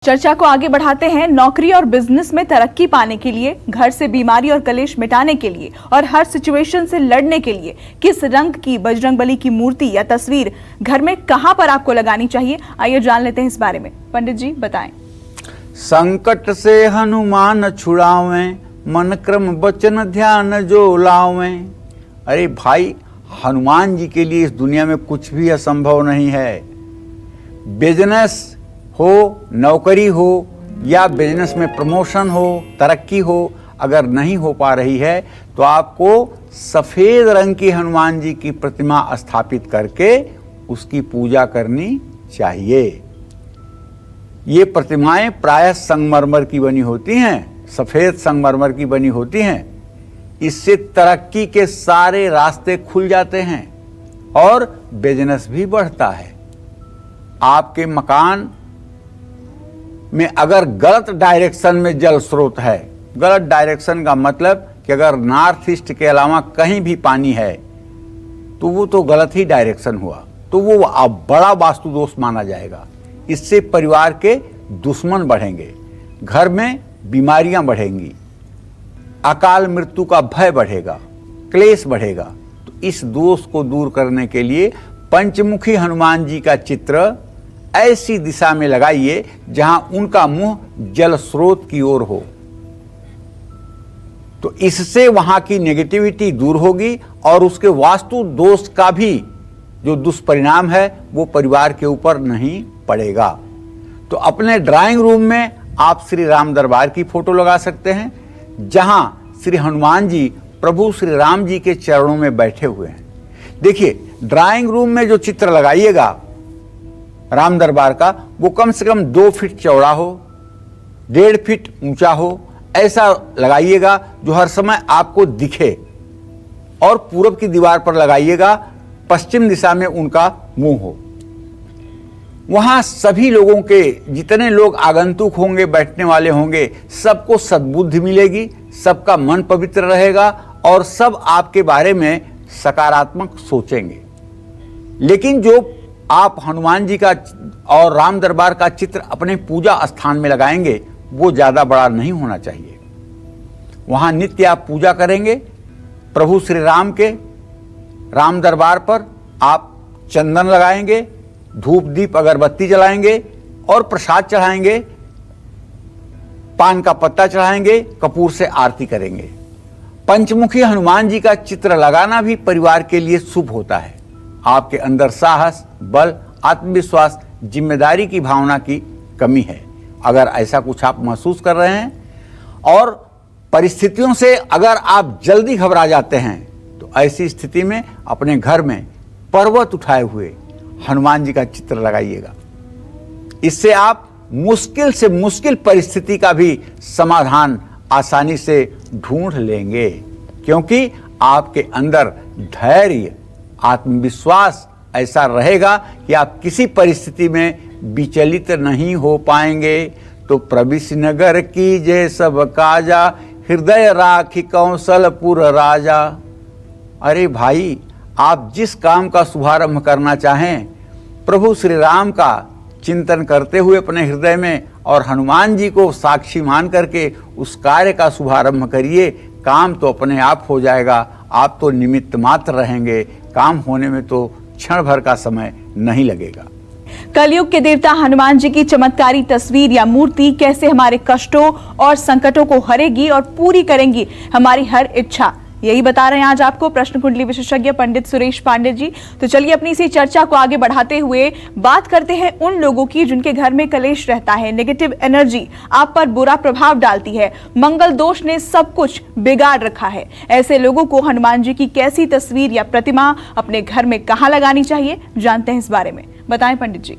चर्चा को आगे बढ़ाते हैं। नौकरी और बिजनेस में तरक्की पाने के लिए, घर से बीमारी और कलेश मिटाने के लिए और हर सिचुएशन से लड़ने के लिए किस रंग की बजरंगबली की मूर्ति या तस्वीर घर में कहां पर आपको लगानी चाहिए, आइए जान लेते हैं इस बारे में। पंडित जी बताएं। संकट से हनुमान छुड़ावें, मन क्रम वचन ध्यान जो लावें। अरे भाई, हनुमान जी के लिए इस दुनिया में कुछ भी असंभव नहीं है। बिजनेस हो, नौकरी हो या बिजनेस में प्रमोशन हो, तरक्की हो, अगर नहीं हो पा रही है तो आपको सफेद रंग की हनुमान जी की प्रतिमा स्थापित करके उसकी पूजा करनी चाहिए। ये प्रतिमाएं प्रायः संगमरमर की बनी होती हैं, सफेद संगमरमर की बनी होती हैं। इससे तरक्की के सारे रास्ते खुल जाते हैं और बिजनेस भी बढ़ता है। आपके मकान में अगर गलत डायरेक्शन में जल स्रोत है, गलत डायरेक्शन का मतलब कि अगर नॉर्थ ईस्ट के अलावा कहीं भी पानी है तो वो तो गलत ही डायरेक्शन हुआ, तो वो अब बड़ा वास्तु दोष माना जाएगा। इससे परिवार के दुश्मन बढ़ेंगे, घर में बीमारियां बढ़ेंगी, अकाल मृत्यु का भय बढ़ेगा, क्लेश बढ़ेगा। तो इस दोष को दूर करने के लिए पंचमुखी हनुमान जी का चित्र ऐसी दिशा में लगाइए जहां उनका मुंह जल स्रोत की ओर हो। तो इससे वहां की नेगेटिविटी दूर होगी और उसके वास्तु दोष का भी जो दुष्परिणाम है वो परिवार के ऊपर नहीं पड़ेगा। तो अपने ड्राइंग रूम में आप श्री राम दरबार की फोटो लगा सकते हैं, जहां श्री हनुमान जी प्रभु श्री राम जी के चरणों में बैठे हुए हैं। देखिए, ड्राइंग रूम में जो चित्र लगाइएगा राम दरबार का, वो कम से कम 2 फीट चौड़ा हो, 1.5 फीट ऊंचा हो, ऐसा लगाइएगा जो हर समय आपको दिखे। और पूरब की दीवार पर लगाइएगा, पश्चिम दिशा में उनका मुंह हो। वहां सभी लोगों के, जितने लोग आगंतुक होंगे, बैठने वाले होंगे, सबको सद्बुद्धि मिलेगी, सबका मन पवित्र रहेगा और सब आपके बारे में सकारात्मक सोचेंगे। लेकिन जो आप हनुमान जी का और राम दरबार का चित्र अपने पूजा स्थान में लगाएंगे वो ज़्यादा बड़ा नहीं होना चाहिए। वहाँ नित्य आप पूजा करेंगे प्रभु श्री राम के। राम दरबार पर आप चंदन लगाएंगे, धूप दीप अगरबत्ती जलाएंगे और प्रसाद चढ़ाएंगे, पान का पत्ता चढ़ाएंगे, कपूर से आरती करेंगे। पंचमुखी हनुमान जी का चित्र लगाना भी परिवार के लिए शुभ होता है। आपके अंदर साहस, बल, आत्मविश्वास, जिम्मेदारी की भावना की कमी है। अगर ऐसा कुछ आप महसूस कर रहे हैं और परिस्थितियों से अगर आप जल्दी घबरा जाते हैं तो ऐसी स्थिति में अपने घर में पर्वत उठाए हुए हनुमान जी का चित्र लगाइएगा। इससे आप मुश्किल से मुश्किल परिस्थिति का भी समाधान आसानी से ढूंढ लेंगे, क्योंकि आपके अंदर धैर्य, आत्मविश्वास ऐसा रहेगा कि आप किसी परिस्थिति में विचलित नहीं हो पाएंगे। तो प्रविश नगर की जय सब काजा, हृदय राखी कौशलपुर राजा। अरे भाई, आप जिस काम का शुभारंभ करना चाहें, प्रभु श्री राम का चिंतन करते हुए अपने हृदय में और हनुमान जी को साक्षी मान करके उस कार्य का शुभारंभ करिए। काम तो अपने आप हो जाएगा, आप तो निमित्त मात्र रहेंगे। काम होने में तो क्षण भर का समय नहीं लगेगा। कलयुग के देवता हनुमान जी की चमत्कारी तस्वीर या मूर्ति कैसे हमारे कष्टों और संकटों को हरेगी और पूरी करेंगी हमारी हर इच्छा, यही बता रहे हैं आज आपको प्रश्न कुंडली विशेषज्ञ पंडित सुरेश पांडे जी। तो चलिए अपनी इसी चर्चा को आगे बढ़ाते हुए बात करते हैं उन लोगों की जिनके घर में कलेश रहता है, नेगेटिव एनर्जी आप पर बुरा प्रभाव डालती है, मंगल दोष ने सब कुछ बिगाड़ रखा है। ऐसे लोगों को हनुमान जी की कैसी तस्वीर या प्रतिमा अपने घर में कहाँ लगानी चाहिए, जानते हैं इस बारे में। बताएं पंडित जी।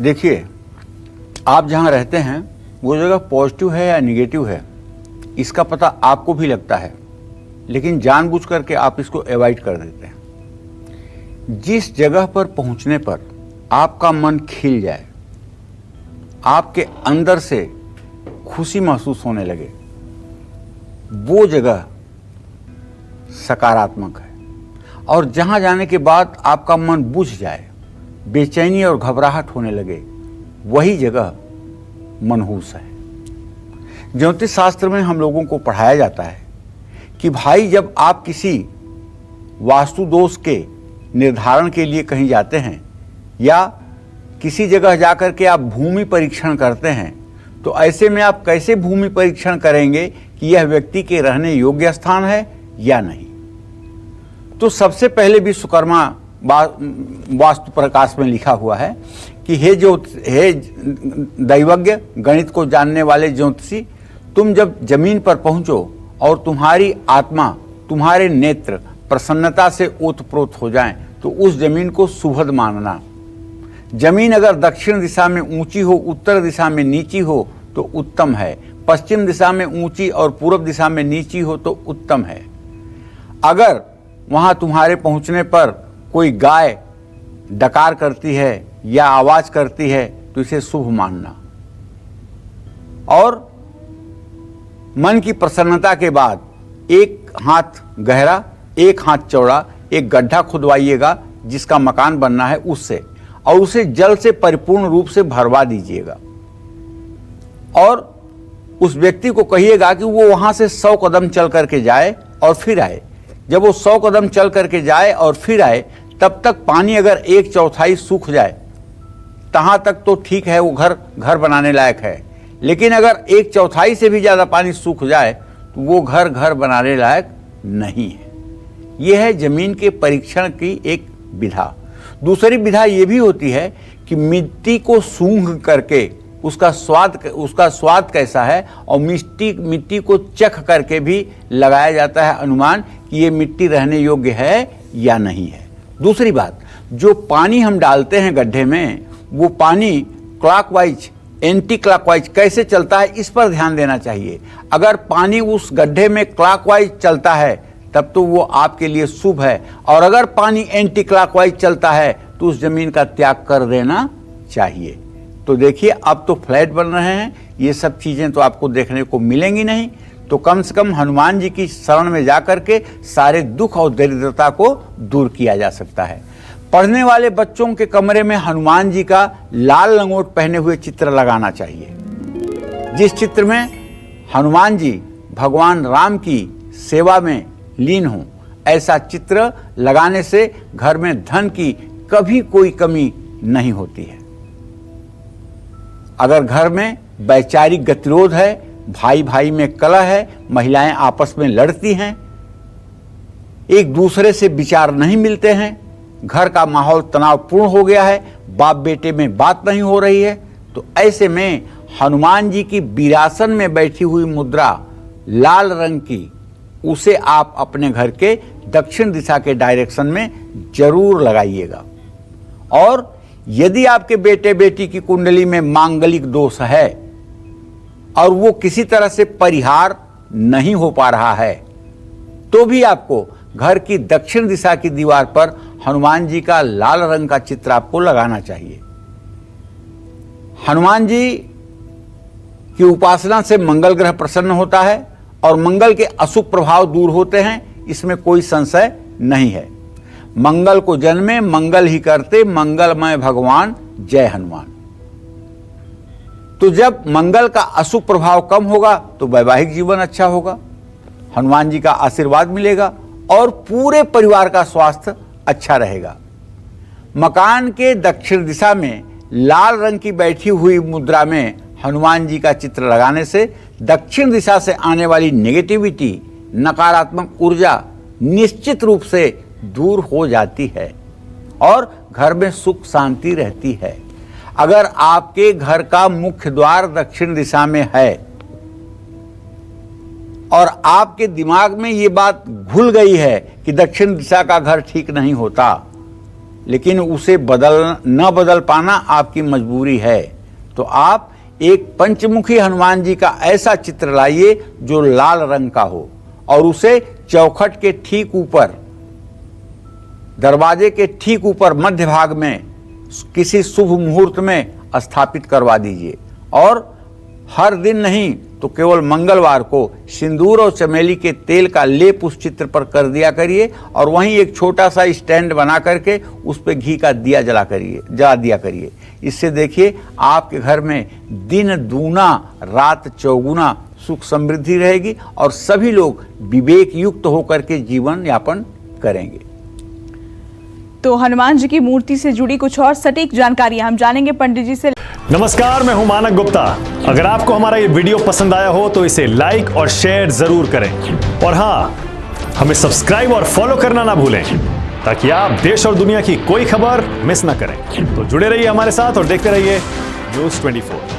देखिए, आप जहाँ रहते हैं वो जगह पॉजिटिव है या निगेटिव है, इसका पता आपको भी लगता है, लेकिन जानबूझ करके आप इसको अवॉइड कर देते हैं। जिस जगह पर पहुंचने पर आपका मन खिल जाए, आपके अंदर से खुशी महसूस होने लगे, वो जगह सकारात्मक है। और जहां जाने के बाद आपका मन बुझ जाए, बेचैनी और घबराहट होने लगे, वही जगह मनहूस है। ज्योतिष शास्त्र में हम लोगों को पढ़ाया जाता है कि भाई जब आप किसी वास्तु दोष के निर्धारण के लिए कहीं जाते हैं या किसी जगह जाकर के आप भूमि परीक्षण करते हैं, तो ऐसे में आप कैसे भूमि परीक्षण करेंगे कि यह व्यक्ति के रहने योग्य स्थान है या नहीं। तो सबसे पहले विश्वकर्मा वास्तु प्रकाश में लिखा हुआ है कि हे दैवज्ञ, गणित को जानने वाले ज्योतिषी, तुम जब जमीन पर पहुंचो और तुम्हारी आत्मा, तुम्हारे नेत्र प्रसन्नता से ओतप्रोत हो जाएं, तो उस जमीन को सुभद मानना। जमीन अगर दक्षिण दिशा में ऊंची हो, उत्तर दिशा में नीची हो तो उत्तम है, पश्चिम दिशा में ऊंची और पूर्व दिशा में नीची हो तो उत्तम है। अगर वहां तुम्हारे पहुंचने पर कोई गाय डकार करती है या आवाज करती है तो इसे शुभ मानना। और मन की प्रसन्नता के बाद 1 हाथ गहरा 1 हाथ चौड़ा एक गड्ढा खुदवाइएगा जिसका मकान बनना है उससे, और उसे जल से परिपूर्ण रूप से भरवा दीजिएगा। और उस व्यक्ति को कहिएगा कि वो वहां से 100 कदम चल करके जाए और फिर आए। जब वो 100 कदम चल करके जाए और फिर आए, तब तक पानी अगर 1/4 सूख जाए, तहां तक तो ठीक है, वो घर बनाने लायक है। लेकिन अगर 1/4 से भी ज्यादा पानी सूख जाए तो वो घर बनाने लायक नहीं है। यह है जमीन के परीक्षण की एक विधा। दूसरी विधा ये भी होती है कि मिट्टी को सूंघ करके उसका स्वाद कैसा है, और मिट्टी को चख करके भी लगाया जाता है अनुमान कि ये मिट्टी रहने योग्य है या नहीं है। दूसरी बात, जो पानी हम डालते हैं गड्ढे में, वो पानी क्लॉकवाइज एंटी क्लॉकवाइज कैसे चलता है, इस पर ध्यान देना चाहिए। अगर पानी उस गड्ढे में क्लॉकवाइज चलता है तब तो वो आपके लिए शुभ है, और अगर पानी एंटी क्लॉकवाइज चलता है तो उस जमीन का त्याग कर देना चाहिए। तो देखिए, अब तो फ्लैट बन रहे हैं, ये सब चीजें तो आपको देखने को मिलेंगी नहीं। तो कम से कम हनुमान जी की शरण में जाकर के सारे दुख और दरिद्रता को दूर किया जा सकता है। पढ़ने वाले बच्चों के कमरे में हनुमान जी का लाल लंगोट पहने हुए चित्र लगाना चाहिए। जिस चित्र में हनुमान जी भगवान राम की सेवा में लीन हों, ऐसा चित्र लगाने से घर में धन की कभी कोई कमी नहीं होती है। अगर घर में वैचारिक गतिरोध है, भाई भाई में कलह है, महिलाएं आपस में लड़ती हैं, एक दूसरे से विचार नहीं मिलते हैं, घर का माहौल तनावपूर्ण हो गया है, बाप बेटे में बात नहीं हो रही है, तो ऐसे में हनुमान जी की वीरासन में बैठी हुई मुद्रा लाल रंग की, उसे आप अपने घर के दक्षिण दिशा के डायरेक्शन में जरूर लगाइएगा। और यदि आपके बेटे बेटी की कुंडली में मांगलिक दोष है और वो किसी तरह से परिहार नहीं हो पा रहा है, तो भी आपको घर की दक्षिण दिशा की दीवार पर हनुमान जी का लाल रंग का चित्र आपको लगाना चाहिए। हनुमान जी की उपासना से मंगल ग्रह प्रसन्न होता है और मंगल के अशुभ प्रभाव दूर होते हैं, इसमें कोई संशय नहीं है। मंगल को जन्मे मंगल ही करते, मंगलमय भगवान जय हनुमान। तो जब मंगल का अशुभ प्रभाव कम होगा तो वैवाहिक जीवन अच्छा होगा, हनुमान जी का आशीर्वाद मिलेगा और पूरे परिवार का स्वास्थ्य अच्छा रहेगा। मकान के दक्षिण दिशा में लाल रंग की बैठी हुई मुद्रा में हनुमान जी का चित्र लगाने से दक्षिण दिशा से आने वाली नेगेटिविटी, नकारात्मक ऊर्जा निश्चित रूप से दूर हो जाती है और घर में सुख शांति रहती है। अगर आपके घर का मुख्य द्वार दक्षिण दिशा में है और आपके दिमाग में ये बात घुल गई है कि दक्षिण दिशा का घर ठीक नहीं होता, लेकिन उसे न बदल पाना आपकी मजबूरी है, तो आप एक पंचमुखी हनुमान जी का ऐसा चित्र लाइए जो लाल रंग का हो और उसे चौखट के ठीक ऊपर, दरवाजे के ठीक ऊपर मध्य भाग में किसी शुभ मुहूर्त में स्थापित करवा दीजिए। और हर दिन नहीं, तो केवल मंगलवार को सिंदूर और चमेली के तेल का लेप उस चित्र पर कर दिया करिए और वहीं एक छोटा सा स्टैंड बना करके उस पर घी का दिया जला दिया करिए। इससे देखिए आपके घर में दिन दूना रात चौगुना सुख समृद्धि रहेगी और सभी लोग विवेक युक्त होकर के जीवन यापन करेंगे। तो हनुमान जी की मूर्ति से जुड़ी कुछ और सटीक जानकारी हम जानेंगे पंडित जी से। नमस्कार, मैं हूं मानक गुप्ता। अगर आपको हमारा ये वीडियो पसंद आया हो तो इसे लाइक और शेयर जरूर करें और हाँ, हमें सब्सक्राइब और फॉलो करना ना भूलें ताकि आप देश और दुनिया की कोई खबर मिस ना करें। तो जुड़े रहिए हमारे साथ और देखते रहिए News 24।